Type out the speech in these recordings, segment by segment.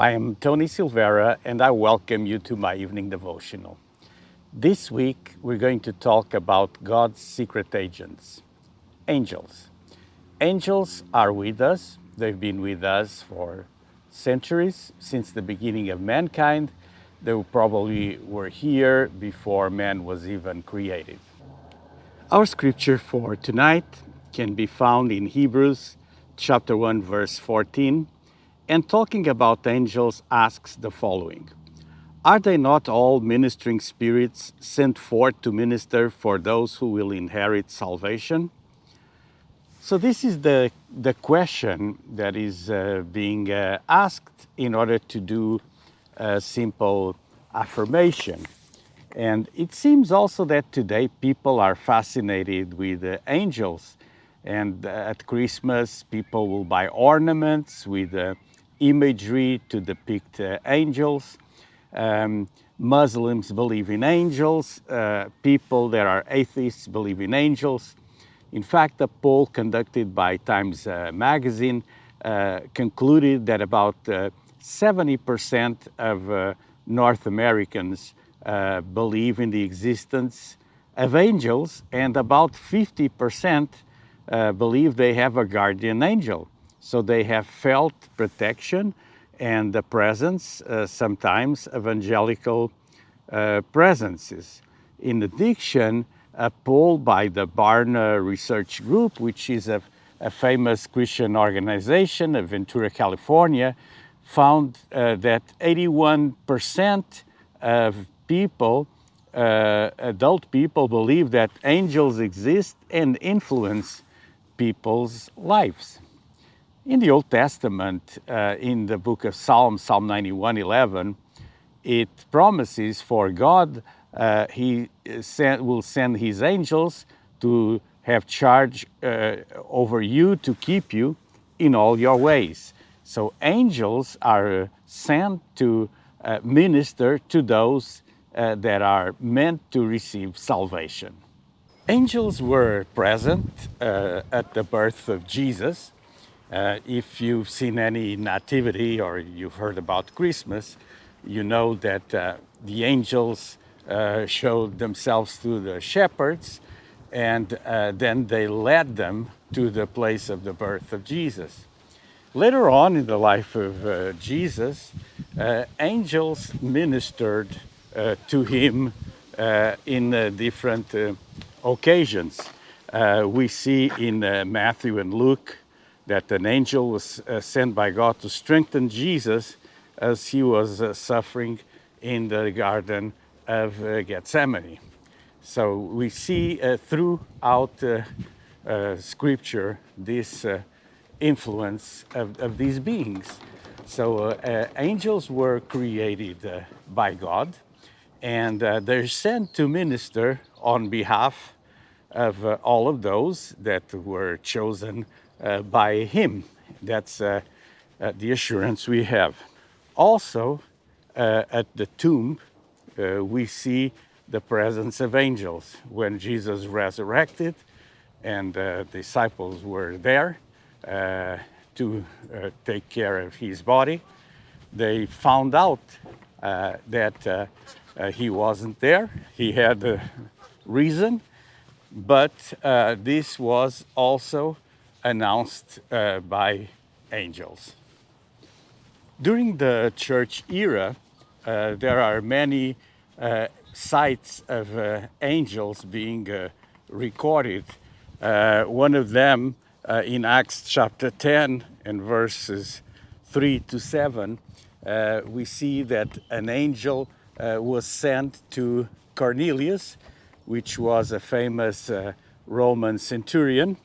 I am Tony Silvera, and I welcome you to my evening devotional. This week, we're going to talk about God's secret agents, angels. Angels are with us. They've been with us for centuries, since the beginning of mankind. They probably were here before man was even created. Our scripture for tonight can be found in Hebrews chapter 1, verse 14, and talking about angels asks the following: Are they not all ministering spirits sent forth to minister for those who will inherit salvation? So this is the question that is being asked in order to do a simple affirmation. And it seems also that today people are fascinated with angels. And at Christmas, people will buy ornaments with imagery to depict angels. Muslims believe in angels. People that are atheists believe in angels. In fact, a poll conducted by Times Magazine concluded that about 70% of North Americans believe in the existence of angels, and about 50% believe they have a guardian angel. So they have felt protection and the presence sometimes of angelical presences. In addition, a poll by the Barna research group, which is a famous Christian organization of Ventura, California, found that 81% of people, adult people, believe that angels exist and influence people's lives. In the Old Testament, in the book of Psalms, Psalm 91:11, it promises for God, He will send His angels to have charge over you to keep you in all your ways. So angels are sent to minister to those that are meant to receive salvation. Angels were present at the birth of Jesus. If you've seen any nativity or you've heard about Christmas, you know that the angels showed themselves to the shepherds, and then they led them to the place of the birth of Jesus. Later on in the life of Jesus, angels ministered to him in different occasions. We see in Matthew and Luke that an angel was sent by God to strengthen Jesus as he was suffering in the Garden of Gethsemane. So we see throughout Scripture this influence of these beings. So angels were created by God, and they're sent to minister on behalf of all of those that were chosen by Him. That's the assurance we have. Also, at the tomb, we see the presence of angels. When Jesus resurrected and the disciples were there to take care of His body, they found out that He wasn't there. He had a reason, but this was also announced by angels. During the church era, there are many sights of angels being recorded. One of them in Acts chapter 10 and verses 3 to 7, we see that an angel was sent to Cornelius, which was a famous Roman centurion,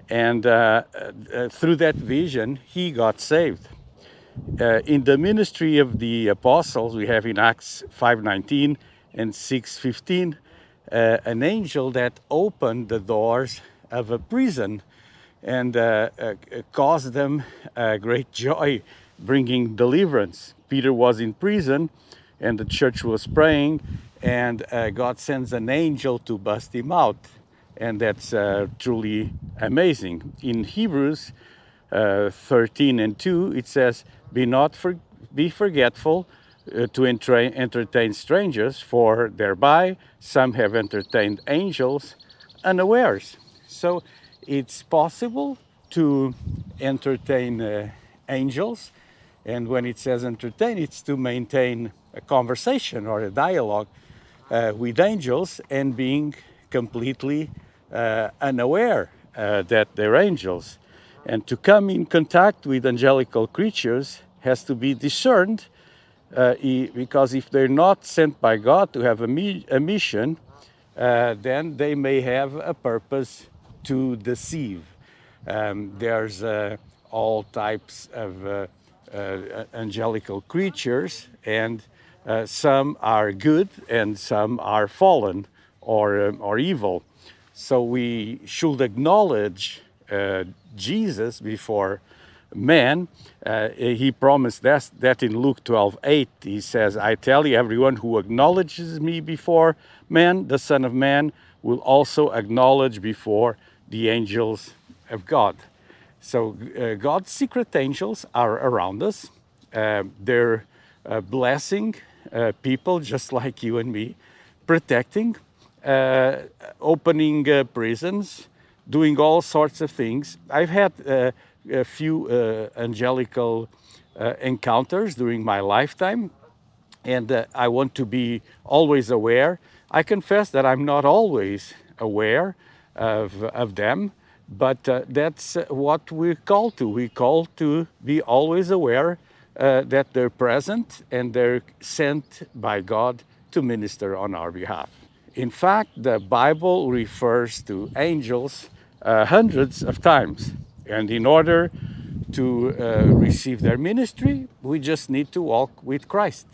and through that vision, he got saved. In the ministry of the apostles, we have in Acts 5:19 and 6:15, an angel that opened the doors of a prison and caused them great joy, bringing deliverance. Peter was in prison and the church was praying, and God sends an angel to bust him out. And that's truly amazing. In Hebrews 13 and 2, it says, Be not be forgetful to entertain strangers, for thereby some have entertained angels unawares. So it's possible to entertain angels, and when it says entertain, it's to maintain a conversation or a dialogue with angels and being completely unaware that they're angels. And to come in contact with angelical creatures has to be discerned, because if they're not sent by God to have a mission, then they may have a purpose to deceive. There's all types of angelical creatures, and some are good and some are fallen or evil. So we should acknowledge Jesus before man. He promised that in Luke 12:8. He says, I tell you, everyone who acknowledges me before man, the Son of Man, will also acknowledge before the angels of God. So God's secret angels are around us. They're blessing people just like you and me, protecting, opening prisons, doing all sorts of things. I've had a few angelical encounters during my lifetime, and I want to be always aware. I confess that I'm not always aware of them, but that's what we're called to. We're called to be always aware that they're present and they're sent by God to minister on our behalf. In fact, the Bible refers to angels hundreds of times. And in order to receive their ministry, we just need to walk with Christ.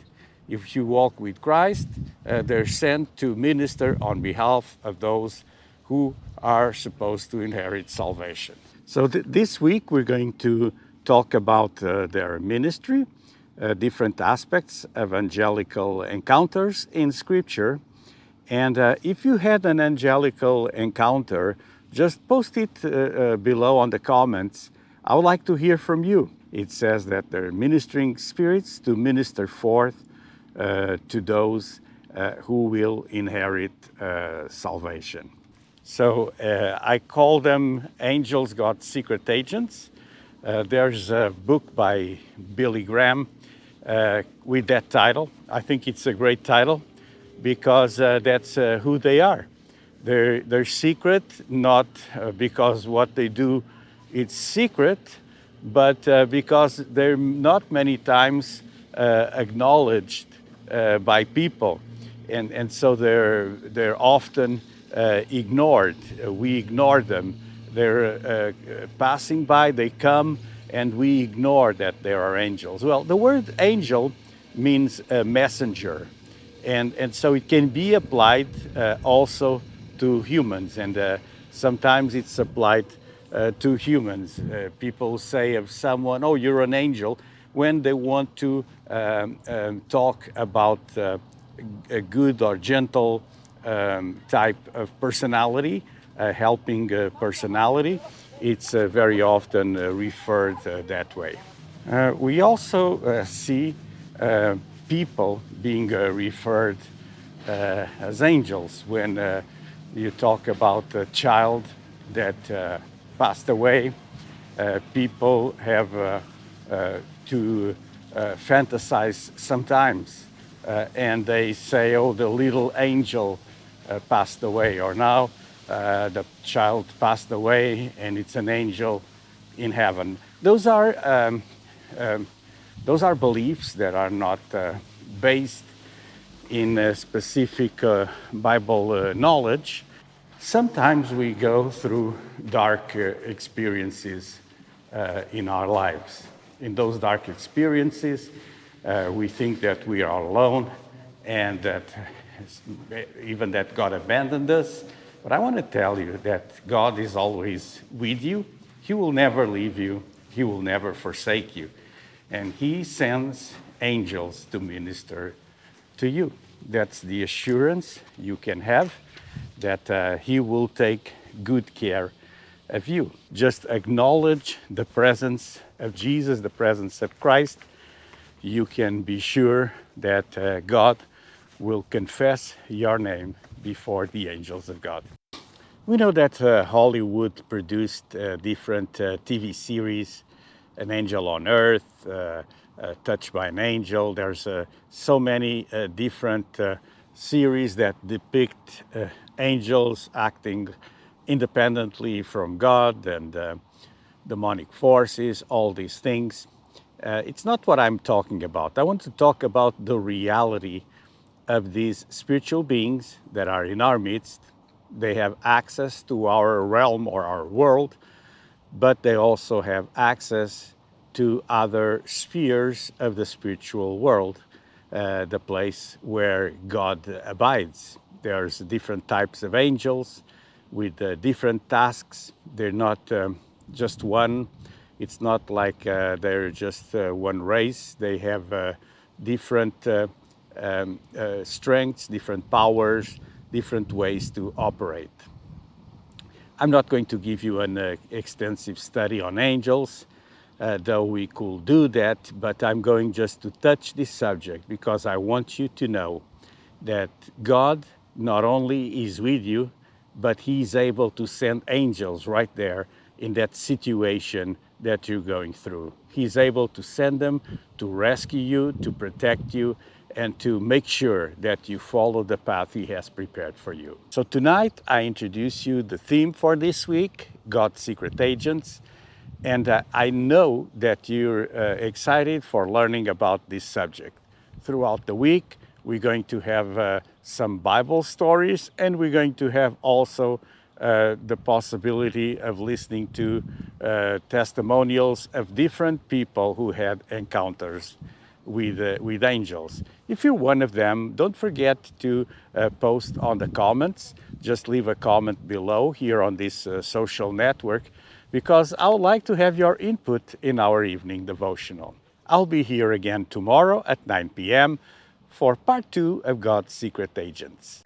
If you walk with Christ, they're sent to minister on behalf of those who are supposed to inherit salvation. So this week we're going to talk about their ministry, different aspects of angelical encounters in Scripture. And if you had an angelical encounter, just post it below on the comments. I would like to hear from you. It says that they're ministering spirits to minister forth to those who will inherit salvation. So I call them angels, God's secret agents. There's a book by Billy Graham with that title. I think it's a great title because that's who they are. They're secret, not because what they do is secret, but because they're not many times acknowledged by people, and so they're often ignored. We ignore them. They're passing by, they come, and we ignore that there are angels. Well, the word angel means a messenger, and so it can be applied also to humans, and sometimes it's applied to humans. People say of someone, oh, you're an angel, when they want to talk about a good or gentle type of personality, helping personality. It's very often referred that way. We also see people being referred as angels when you talk about a child that passed away. People have to fantasize sometimes, and they say, oh, the little angel passed away, or now the child passed away and it's an angel in heaven. Those are beliefs that are not based in specific Bible knowledge. Sometimes we go through dark experiences in our lives. In those dark experiences, we think that we are alone and that even that God abandoned us. But I want to tell you that God is always with you. He will never leave you. He will never forsake you. And He sends angels to minister to you. That's the assurance you can have that He will take good care of you. Just acknowledge the presence of Jesus, the presence of Christ, you can be sure that God will confess your name before the angels of God. We know that Hollywood produced different TV series, An Angel on Earth, Touched by an Angel. There's so many different series that depict angels acting independently from God and demonic forces, all these things. It's not what I'm talking about. I want to talk about the reality of these spiritual beings that are in our midst. They have access to our realm or our world, but they also have access to other spheres of the spiritual world, the place where God abides. There's different types of angels with different tasks. They're not just one. It's not like they're just one race. They have different strengths, different powers, different ways to operate. I'm not going to give you an extensive study on angels, though we could do that, but I'm going just to touch this subject because I want you to know that God not only is with you, but He's able to send angels right there in that situation that you're going through. He's able to send them to rescue you, to protect you, and to make sure that you follow the path He has prepared for you. So tonight, I introduce you the theme for this week, God's Secret Agents. And I know that you're excited for learning about this subject. Throughout the week, we're going to have some Bible stories, and we're going to have also the possibility of listening to testimonials of different people who had encounters with angels. If you're one of them, don't forget to post on the comments. Just leave a comment below here on this social network, because I would like to have your input in our evening devotional. I'll be here again tomorrow at 9 p.m. for part 2 of God's Secret Agents.